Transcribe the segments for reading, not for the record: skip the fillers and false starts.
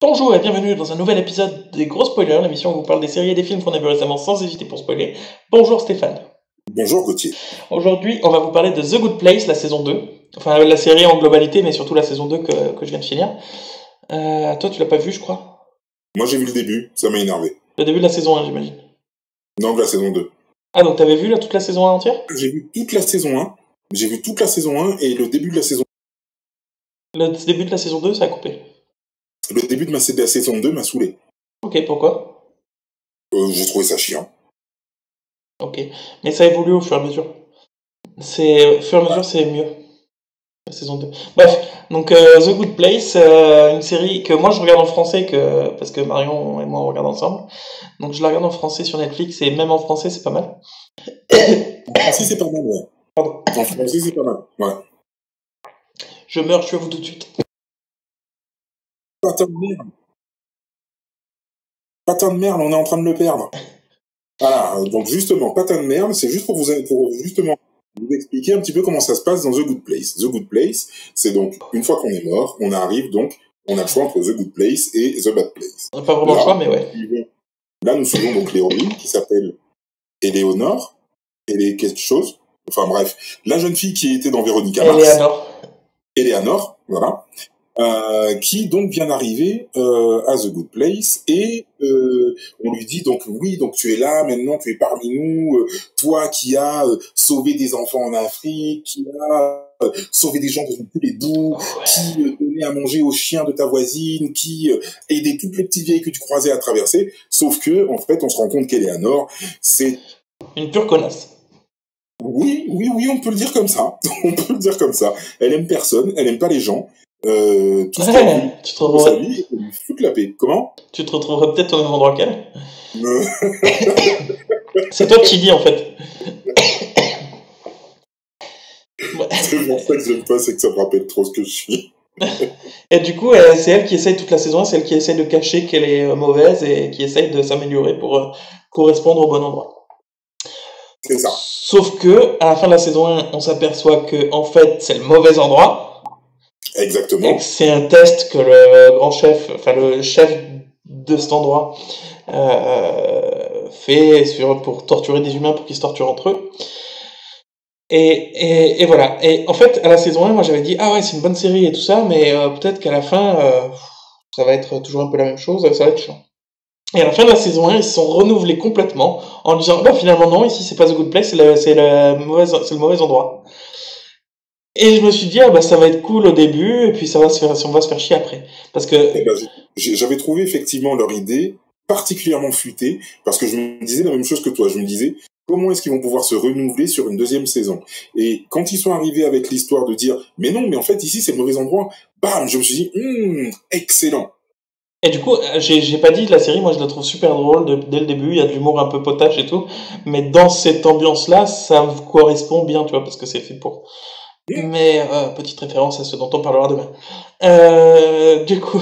Bonjour et bienvenue dans un nouvel épisode des Gros Spoilers, l'émission où on vous parle des séries et des films qu'on a vus récemment sans hésiter pour spoiler. Bonjour Stéphane. Bonjour Gauthier. Aujourd'hui, on va vous parler de The Good Place, la saison 2. Enfin, la série en globalité, mais surtout la saison 2 que je viens de finir. Toi, tu l'as pas vu, je crois? Moi j'ai vu le début, ça m'a énervé. Le début de la saison 1, j'imagine. Non, de la saison 2. Ah, donc t'avais vu toute la saison 1 entière? J'ai vu toute la saison 1. J'ai vu toute la saison 1 et le début de la saison. Le début de la saison 2, ça a coupé. Le début de la saison 2 m'a saoulé. Ok, pourquoi? J'ai trouvé ça chiant. Ok. Mais ça évolue au fur et à mesure. Au fur et à mesure, c'est mieux. La saison 2. Bref, donc The Good Place, une série que moi je regarde en français parce que Marion et moi on regarde ensemble. Donc je la regarde en français sur Netflix et même en français c'est pas mal. En français c'est pas mal, ouais. Pardon. En français c'est pas mal, ouais. Je meurs, je suis à vous tout de suite. Patin de merde. Patin de merde, on est en train de le perdre. Voilà, donc justement, patin de merde, c'est juste pour justement vous expliquer un petit peu comment ça se passe dans The Good Place. The Good Place, c'est donc, une fois qu'on est mort, on arrive donc, on a le choix entre The Good Place et The Bad Place. On n'a pas vraiment le choix, mais ouais. Là, nous suivons donc l'héroïne qui s'appelle Éléonore, quelque chose. Enfin bref, la jeune fille qui était dans Véronica Mars. Eleanor, voilà. Qui donc vient d'arriver à The Good Place et on lui dit donc oui, donc tu es là maintenant, tu es parmi nous, toi qui as sauvé des enfants en Afrique, qui as sauvé des gens qui ont plus les bouts, qui donnait à manger aux chiens de ta voisine, qui aidait toutes les petites vieilles que tu croisais à traverser, sauf que en fait on se rend compte qu'Eleanor c'est une pure connasse. Oui, on peut le dire comme ça. On peut le dire comme ça. Elle aime personne, elle aime pas les gens. Tu te retrouverais... vie, elle lui fout la paix. Comment? Tu te retrouverais peut-être au même endroit qu'elle. C'est toi qui dis en fait. C'est pour ça que j'aime pas, c'est que ça me rappelle trop ce que je suis. Et du coup, c'est elle qui essaye toute la saison, c'est elle qui essaye de cacher qu'elle est mauvaise et qui essaye de s'améliorer pour correspondre au bon endroit. C'est ça. Sauf que, à la fin de la saison 1, on s'aperçoit que, en fait, c'est le mauvais endroit. Exactement. Et que c'est un test que le grand chef, enfin le chef de cet endroit, fait pour torturer des humains pour qu'ils se torturent entre eux. Et voilà. Et en fait, à la saison 1, moi j'avais dit, ah ouais, c'est une bonne série et tout ça, mais peut-être qu'à la fin, ça va être toujours un peu la même chose, ça va être chiant. Et à la fin de la saison 1, ils se sont renouvelés complètement en disant, bah finalement non, ici c'est pas The Good Place, c'est le mauvais endroit. Et je me suis dit, ah bah ça va être cool au début, et puis on va se faire chier après. Parce que... j'avais trouvé effectivement leur idée particulièrement fuitée, parce que je me disais la même chose que toi, je me disais, comment est-ce qu'ils vont pouvoir se renouveler sur une deuxième saison? Et quand ils sont arrivés avec l'histoire de dire, mais non, mais en fait ici c'est le mauvais endroit, bam, je me suis dit, excellent. Et du coup, j'ai pas dit de la série, moi je la trouve super drôle dès le début, il y a de l'humour un peu potache et tout, mais dans cette ambiance-là, ça correspond bien, tu vois, parce que c'est fait pour. Mais, petite référence à ce dont on parlera demain. Du coup,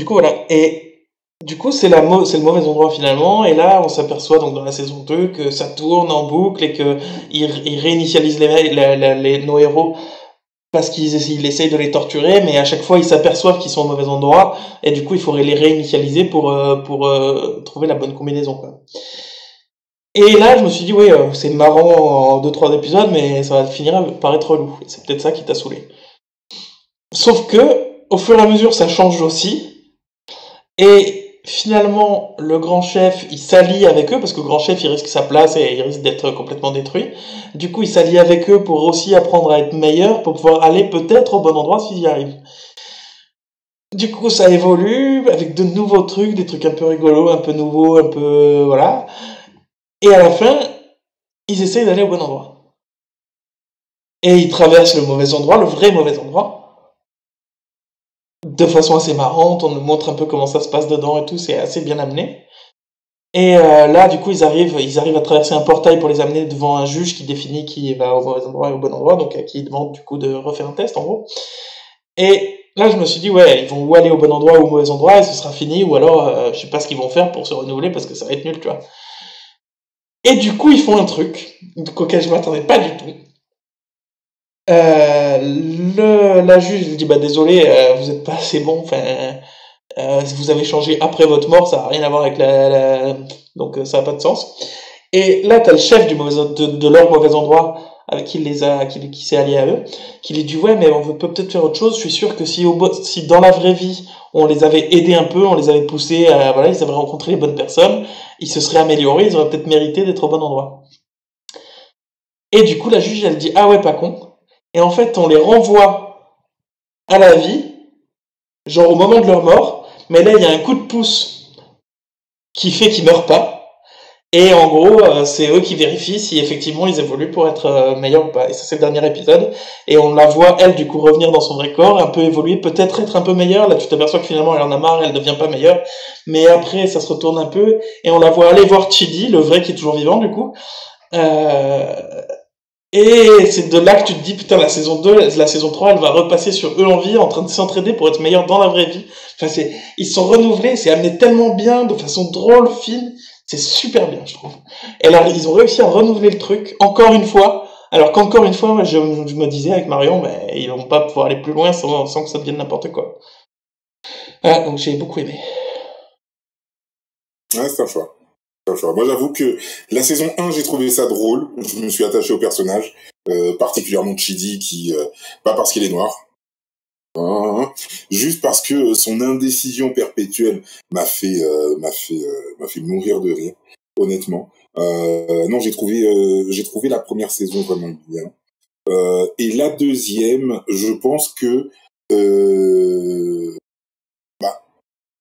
voilà. Et du coup, c'est le mauvais endroit finalement, et là, on s'aperçoit donc dans la saison 2 que ça tourne en boucle et que ils réinitialisent nos héros parce qu'ils essayent de les torturer, mais à chaque fois ils s'aperçoivent qu'ils sont au mauvais endroit, et du coup il faudrait les réinitialiser pour trouver la bonne combinaison, quoi. Et là je me suis dit, oui, c'est marrant en 2-3 épisodes, mais ça va finir par être relou, c'est peut-être ça qui t'a saoulé. Sauf que, au fur et à mesure ça change aussi, et finalement le grand chef il s'allie avec eux, parce que le grand chef il risque sa place et il risque d'être complètement détruit. Du coup il s'allie avec eux pour aussi apprendre à être meilleur, pour pouvoir aller peut-être au bon endroit s'ils y arrivent. Du coup ça évolue avec de nouveaux trucs, des trucs un peu rigolos, un peu nouveaux, un peu... voilà. Et à la fin ils essayent d'aller au bon endroit. Et ils traversent le mauvais endroit, le vrai mauvais endroit, de façon assez marrante, on nous montre un peu comment ça se passe dedans et tout, c'est assez bien amené. Et là, du coup, ils arrivent à traverser un portail pour les amener devant un juge qui définit qui va au mauvais endroit et au bon endroit, donc qui demande du coup de refaire un test en gros. Et là, je me suis dit, ouais, ils vont ou aller au bon endroit ou au mauvais endroit et ce sera fini, ou alors je sais pas ce qu'ils vont faire pour se renouveler parce que ça va être nul, tu vois. Et du coup, ils font un truc auquel je m'attendais pas du tout. La juge elle dit bah désolé, vous êtes pas assez bon, enfin vous avez changé après votre mort, ça a rien à voir avec donc ça a pas de sens. Et là t'as le chef de leur mauvais endroit avec qui s'est allié à eux, qui lui dit ouais mais on peut peut-être faire autre chose. Je suis sûr que si dans la vraie vie on les avait aidés un peu, on les avait poussés, voilà, ils avaient rencontré les bonnes personnes, ils se seraient améliorés, ils auraient peut-être mérité d'être au bon endroit. Et du coup la juge elle dit ah ouais pas con. Et en fait on les renvoie à la vie, genre au moment de leur mort, mais là il y a un coup de pouce qui fait qu'ils meurent pas. Et en gros, c'est eux qui vérifient si effectivement ils évoluent pour être meilleurs ou pas. Et ça, c'est le dernier épisode. Et on la voit, elle, du coup, revenir dans son vrai corps, un peu évoluer, peut-être être un peu meilleure. Là, tu t'aperçois que finalement, elle en a marre, elle devient pas meilleure. Mais après, ça se retourne un peu. Et on la voit aller voir Chidi, le vrai qui est toujours vivant, du coup. Et c'est de là que tu te dis, putain, la saison 2, la saison 3, elle va repasser sur eux en vie, en train de s'entraider pour être meilleurs dans la vraie vie. Enfin, ils se sont renouvelés, c'est amené tellement bien, de façon drôle, fine. C'est super bien, je trouve. Et là, ils ont réussi à renouveler le truc, encore une fois. Alors qu'encore une fois, je me disais avec Marion, mais ils vont pas pouvoir aller plus loin sans que ça devienne n'importe quoi. Voilà, donc j'ai beaucoup aimé. Ouais, c'est un choix. Moi, j'avoue que la saison 1, j'ai trouvé ça drôle. Je me suis attaché au personnage, particulièrement Chidi, qui, pas parce qu'il est noir, juste parce que son indécision perpétuelle m'a fait mourir de rire, honnêtement. Non, j'ai trouvé la première saison vraiment bien. Et la deuxième, je pense que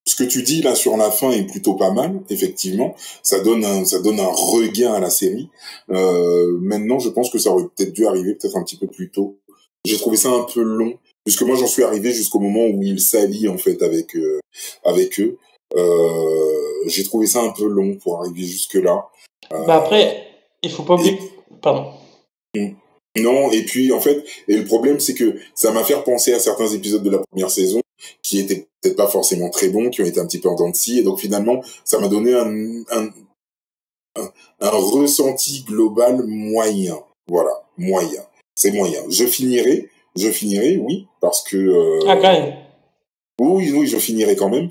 ce que tu dis là sur la fin est plutôt pas mal, effectivement. Ça donne un regain à la série. Maintenant, je pense que ça aurait peut-être dû arriver peut-être un petit peu plus tôt. J'ai trouvé ça un peu long, puisque moi j'en suis arrivé jusqu'au moment où il s'allie en fait avec eux. J'ai trouvé ça un peu long pour arriver jusque là. Bah après, il faut pas oublier. Pardon. Non, et puis en fait, et le problème c'est que ça m'a fait penser à certains épisodes de la première saison qui étaient peut-être pas forcément très bons, qui ont été un petit peu en dents de scie, et donc finalement ça m'a donné un ressenti global moyen. Voilà, moyen. C'est moyen. Je finirai, oui, parce que... Ah, quand même. Oui, je finirai quand même.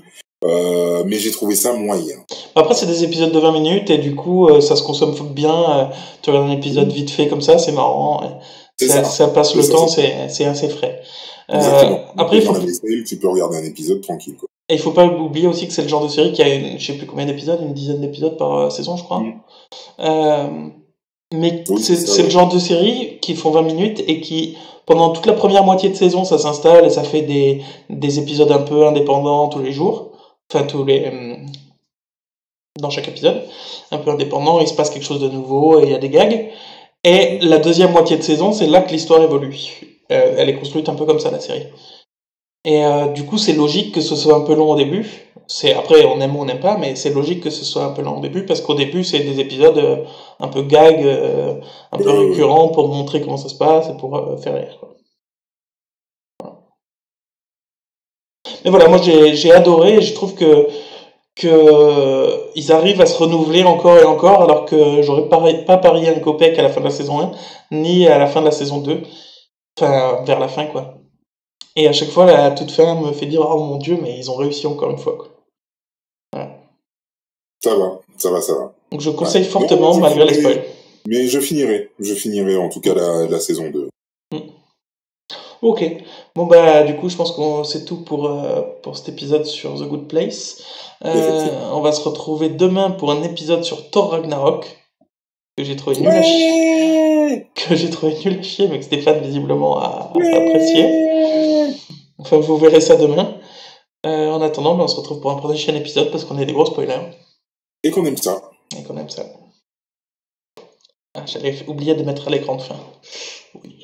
Mais j'ai trouvé ça moyen. Après, c'est des épisodes de 20 minutes et du coup, ça se consomme bien. Tu regardes un épisode vite fait comme ça, c'est marrant. Ça passe le temps, c'est assez frais. Après, il faut... tu peux regarder un épisode tranquille, quoi. Et il faut pas oublier aussi que c'est le genre de série qui a je sais plus combien d'épisodes, une dizaine d'épisodes par saison, je crois. Mais oui, c'est le genre de série qui font 20 minutes et qui, pendant toute la première moitié de saison, ça s'installe et ça fait des épisodes un peu indépendants tous les jours. Enfin, dans chaque épisode, un peu indépendant, il se passe quelque chose de nouveau et il y a des gags. Et la deuxième moitié de saison, c'est là que l'histoire évolue. Elle est construite un peu comme ça, la série. Et du coup, c'est logique que ce soit un peu long au début. Après, on aime ou on n'aime pas, mais c'est logique que ce soit un peu long au début, parce qu'au début, c'est des épisodes un peu gag, un peu récurrents pour montrer comment ça se passe et pour faire rire, quoi. Voilà. Mais voilà, moi j'ai adoré, et je trouve que ils arrivent à se renouveler encore et encore, alors que j'aurais pas parié un copec à la fin de la saison 1, ni à la fin de la saison 2. Enfin, vers la fin, quoi. Et à chaque fois, la toute fin me fait dire, oh mon Dieu, mais ils ont réussi encore une fois, quoi. Voilà. Ça va. Donc je conseille fortement, malgré les spoils. Mais je finirai en tout cas la saison 2. Ok. Bon bah du coup, je pense que c'est tout pour cet épisode sur The Good Place. On va se retrouver demain pour un épisode sur Thor Ragnarok, que j'ai trouvé nul à chier, mais que Stéphane visiblement a apprécié. Enfin, vous verrez ça demain. En attendant, on se retrouve pour un prochain épisode parce qu'on est des gros spoilers. Et qu'on aime ça. Ah, j'avais oublié de mettre à l'écran de fin. Oui.